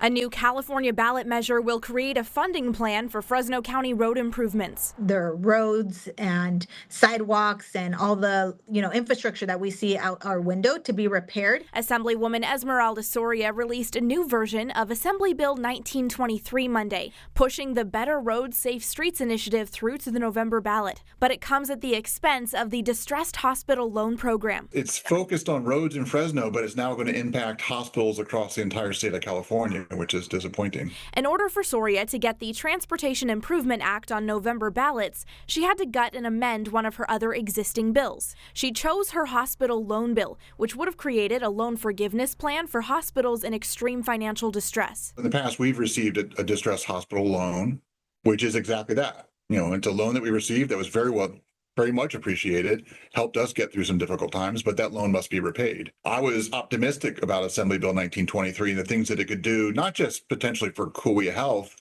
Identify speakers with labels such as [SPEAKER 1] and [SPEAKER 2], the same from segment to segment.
[SPEAKER 1] A new California ballot measure will create a funding plan for Fresno County road improvements.
[SPEAKER 2] There are roads and sidewalks and all the, infrastructure that we see out our window to be repaired.
[SPEAKER 1] Assemblywoman Esmeralda Soria released a new version of Assembly Bill 1923 Monday, pushing the Better Roads, Safe Streets initiative through to the November ballot. But it comes at the expense of the Distressed Hospital Loan Program.
[SPEAKER 3] It's focused on roads in Fresno, but it's now going to impact hospitals across the entire state of California, which is disappointing.
[SPEAKER 1] In order for Soria to get the Transportation Improvement Act on November ballots, she had to gut and amend one of her other existing bills. She chose her hospital loan bill, which would have created a loan forgiveness plan for hospitals in extreme financial distress.
[SPEAKER 3] In the past, we've received a distressed hospital loan, which is exactly that. It's a loan that we received that was very much appreciated, helped us get through some difficult times, but that loan must be repaid. I was optimistic about Assembly Bill 1923 and the things that it could do, not just potentially for Kauai Health,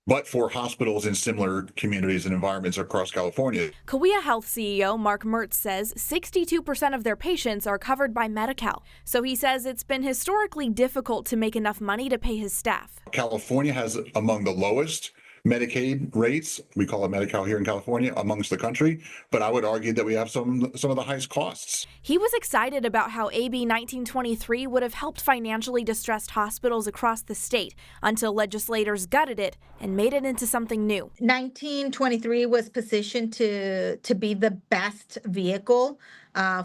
[SPEAKER 3] but for hospitals in similar communities and environments across California.
[SPEAKER 1] Kauai Health CEO Mark Mertz says 62% of their patients are covered by Medi-Cal. So he says it's been historically difficult to make enough money to pay his staff.
[SPEAKER 3] California has among the lowest Medicaid rates, we call it Medi-Cal here in California, amongst the country, but I would argue that we have some of the highest costs.
[SPEAKER 1] He was excited about how AB 1923 would have helped financially distressed hospitals across the state until legislators gutted it and made it into something new.
[SPEAKER 2] 1923 was positioned to be the best vehicle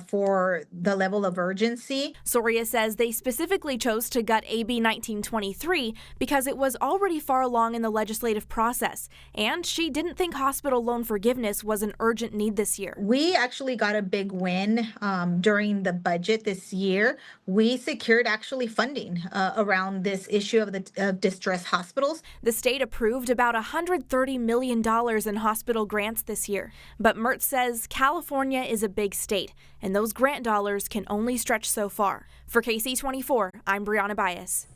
[SPEAKER 2] for the level of urgency.
[SPEAKER 1] Soria says they specifically chose to gut AB 1923 because it was already far along in the legislative process, and she didn't think hospital loan forgiveness was an urgent need this year.
[SPEAKER 2] We actually got a big win during the budget this year. We secured actually funding around this issue of distressed hospitals.
[SPEAKER 1] The state approved about $130 million in hospital grants this year, but Mertz says California is a big state, and those grant dollars can only stretch so far. For KSEE24, I'm Brianna Bias.